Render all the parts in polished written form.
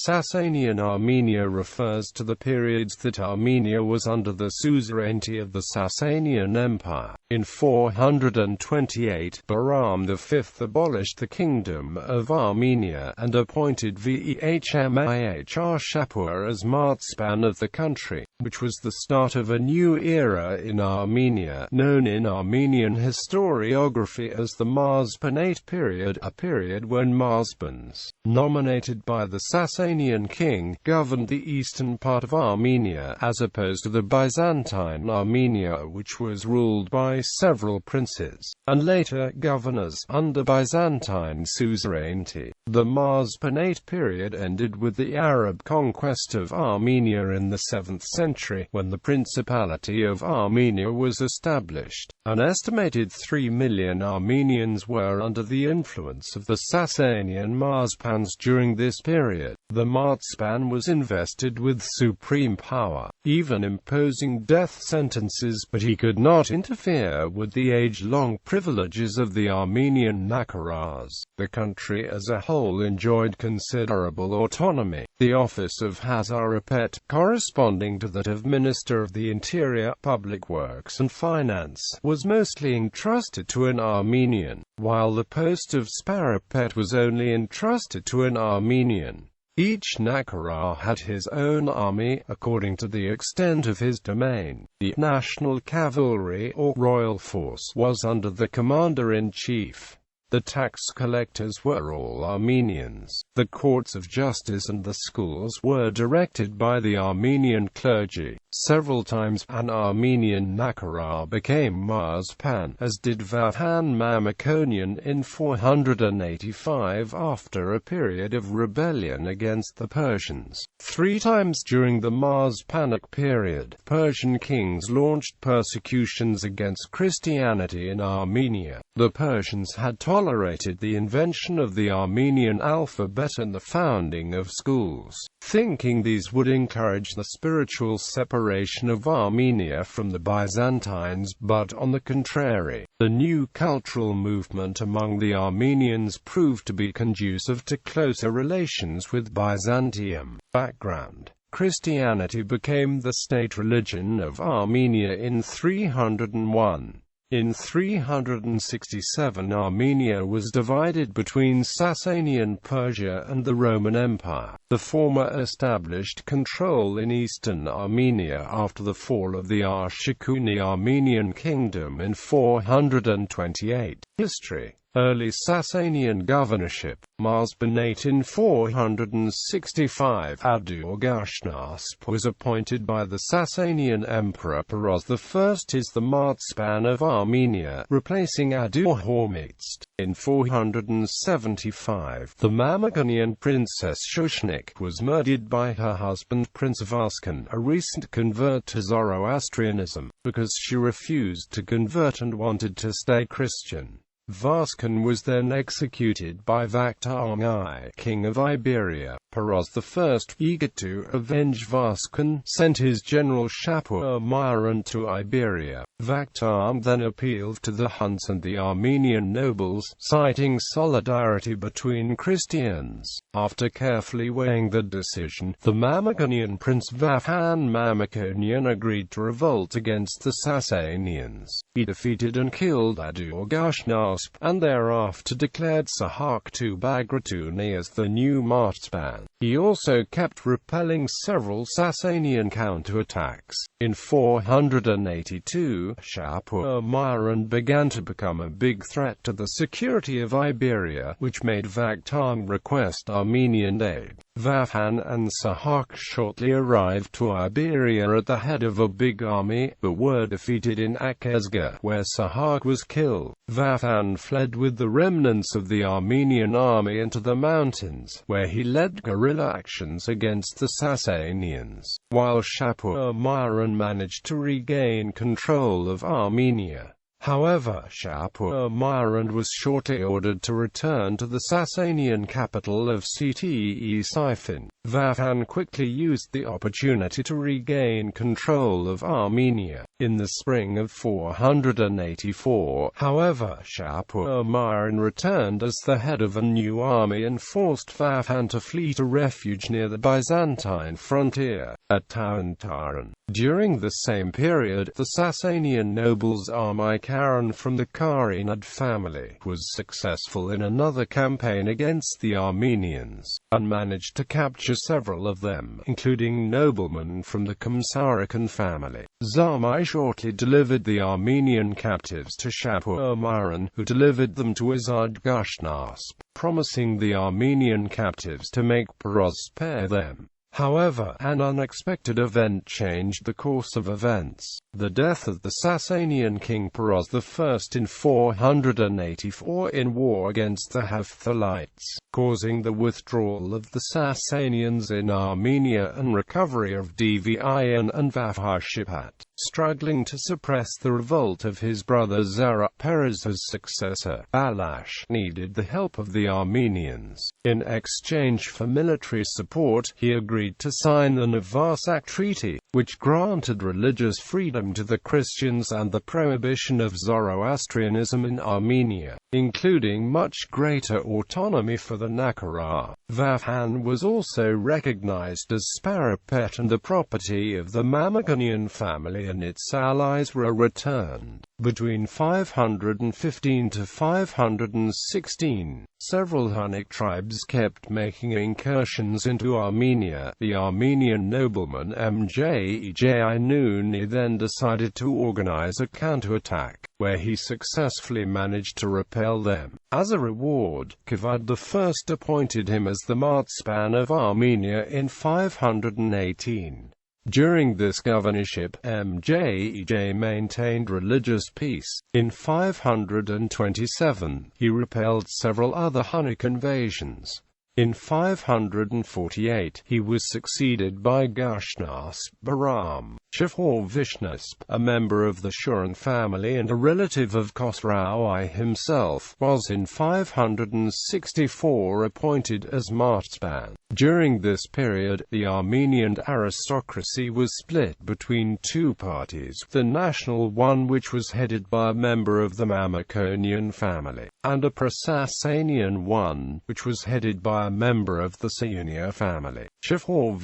Sasanian Armenia refers to the periods that Armenia was under the suzerainty of the Sasanian Empire. In 428, Bahram V abolished the Kingdom of Armenia, and appointed Veh Mihr Shapur as marzban of the country, which was the start of a new era in Armenia, known in Armenian historiography as the Marzpanate period, a period when marzbans, nominated by the Sasanian King, governed the eastern part of Armenia, as opposed to the Byzantine Armenia, which was ruled by several princes, and later governors, under Byzantine suzerainty. The Marzpanate period ended with the Arab conquest of Armenia in the 7th century, when the Principality of Armenia was established. An estimated 3 million Armenians were under the influence of the Sasanian marzpans during this period. The marzban was invested with supreme power, even imposing death sentences, but he could not interfere with the age-long privileges of the Armenian nakharars. The country as a whole enjoyed considerable autonomy. The office of Hazarapet, corresponding to that of Minister of the Interior, Public Works and Finance, was mostly entrusted to an Armenian, while the post of Sparapet was only entrusted to an Armenian. Each nakharar had his own army, according to the extent of his domain. The national cavalry, or royal force, was under the commander-in-chief. The tax collectors were all Armenians. The courts of justice and the schools were directed by the Armenian clergy. Several times, an Armenian nakharar became marzpan, as did Vahan Mamikonian in 485 after a period of rebellion against the Persians. 3 times during the Marzpanate period, Persian kings launched persecutions against Christianity in Armenia. The Persians had tolerated the invention of the Armenian alphabet and the founding of schools, thinking these would encourage the spiritual separation of Armenia from the Byzantines, but on the contrary, the new cultural movement among the Armenians proved to be conducive to closer relations with Byzantium. Background: Christianity became the state religion of Armenia in 301. In 367 Armenia was divided between Sasanian Persia and the Roman Empire. The former established control in eastern Armenia after the fall of the Arshakuni Armenian kingdom in 428. History: Early Sasanian governorship. Marzpanate in 465. Adu-Orgashnasp was appointed by the Sasanian Emperor Bahram I as the marzban of Armenia, replacing Adu-Hormizd. In 475, the Mamikonian princess Shushnik was murdered by her husband Prince Vaskan, a recent convert to Zoroastrianism, because she refused to convert and wanted to stay Christian. Vaskan was then executed by Bahram I, king of Iberia. Bahram I, eager to avenge Vaskan, sent his general Shapur Miran to Iberia. Bahram then appealed to the Huns and the Armenian nobles, citing solidarity between Christians. After carefully weighing the decision, the Mamikonian prince Vahan Mamikonian agreed to revolt against the Sasanians. He defeated and killed Adu-Orgashnasp, and thereafter declared Sahak II Bagratuni as the new marzban. He also kept repelling several Sasanian counterattacks. In 482, Shapur Miran began to become a big threat to the security of Iberia, which made Vakhtang request Armenian aid. Vahan and Sahak shortly arrived to Iberia at the head of a big army, but were defeated in Akesga, where Sahak was killed. Vahan fled with the remnants of the Armenian army into the mountains, where he led guerrilla actions against the Sasanians, while Shapur Miran managed to regain control of Armenia. However, Shapur Miran was shortly ordered to return to the Sasanian capital of Ctesiphon. Vahan quickly used the opportunity to regain control of Armenia. In the spring of 484, however, Shapur Miran returned as the head of a new army and forced Veh to flee to refuge near the Byzantine frontier, at Tarantaran. During the same period, the Sasanian nobles Armikaran from the Karinid family was successful in another campaign against the Armenians, and managed to capture several of them, including noblemen from the Kamsarakan family. Zamai shortly delivered the Armenian captives to Shapur Miran, who delivered them to Azad Gashnasp, promising the Armenian captives to make Peroz spare them. However, an unexpected event changed the course of events: the death of the Sasanian king Peroz I in 484 in war against the Hephthalites, causing the withdrawal of the Sasanians in Armenia and recovery of Veh and Veh Mihr Shapur. Struggling to suppress the revolt of his brother Zara, Perez's successor, Balash, needed the help of the Armenians. In exchange for military support, he agreed to sign the Navarsak Treaty, which granted religious freedom to the Christians and the prohibition of Zoroastrianism in Armenia, including much greater autonomy for the nakharar. Veh was also recognized as Sparapet and the property of the Mamikonian family, and its allies were returned. Between 515 to 516, several Hunnic tribes kept making incursions into Armenia. The Armenian nobleman Mjej then decided to organize a counterattack, where he successfully managed to repel them. As a reward, Kavad I appointed him as the marzban of Armenia in 518. During this governorship, Mjej maintained religious peace. In 527, he repelled several other Hunnic invasions. In 548, he was succeeded by Gashnasp. Bahram V, a member of the Shuran family and a relative of Khosrau I himself, was in 564 appointed as marzban. During this period, the Armenian aristocracy was split between two parties: the national one, which was headed by a member of the Mamikonian family, and a pro-Sasanian one, which was headed by a member of the Sayunia family. Shapur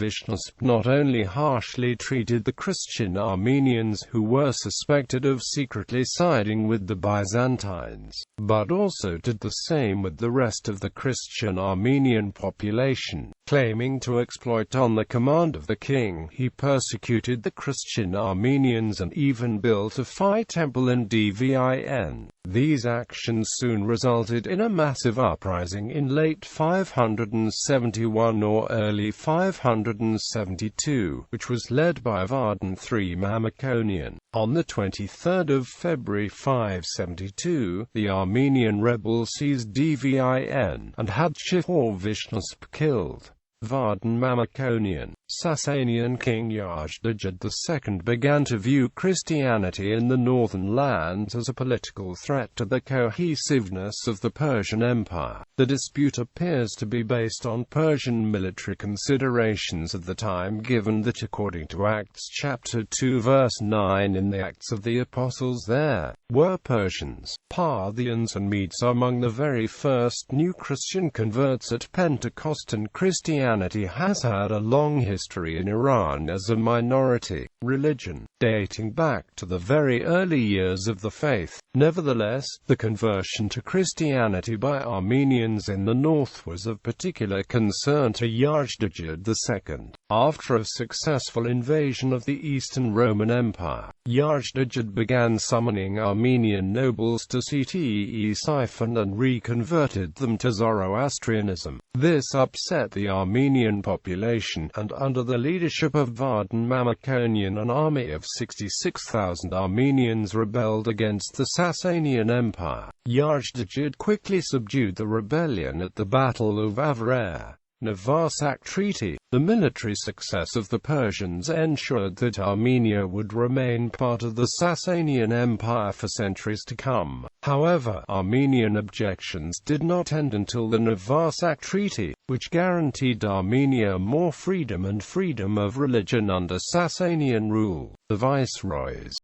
not only harshly treated the Christian Armenians who were suspected of secretly siding with the Byzantines, but also did the same with the rest of the Christian Armenian population. Claiming to exploit on the command of the king, he persecuted the Christian Armenians and even built a Phi temple in Dvin. These actions soon resulted in a massive uprising in late 571 or early 572, which was led by Bahram III Mamikonian. On the 23rd of February 572, the Armenian rebels seized Dvin and had Shapur killed. Bahram Mamikonian, Sasanian King Yazdegerd II began to view Christianity in the northern lands as a political threat to the cohesiveness of the Persian Empire. The dispute appears to be based on Persian military considerations at the time, given that according to Acts chapter 2 verse 9 in the Acts of the Apostles, there were Persians, Parthians and Medes among the very first new Christian converts at Pentecost, and Christianity has had a long history in Iran as a minority religion, dating back to the very early years of the faith. Nevertheless, the conversion to Christianity by Armenians in the north was of particular concern to Yazdegerd II. After a successful invasion of the Eastern Roman Empire, Yazdegerd began summoning Armenian nobles to Ctesiphon and reconverted them to Zoroastrianism. This upset the Armenian population, and under the leadership of Bahram Mamikonian, an army of 66,000 Armenians rebelled against the Sasanian Empire. Yazdegerd quickly subdued the rebellion at the Battle of Avarar. Navarsak Treaty. The military success of the Persians ensured that Armenia would remain part of the Sasanian Empire for centuries to come. However, Armenian objections did not end until the Navarsak Treaty, which guaranteed Armenia more freedom and freedom of religion under Sasanian rule. The viceroys,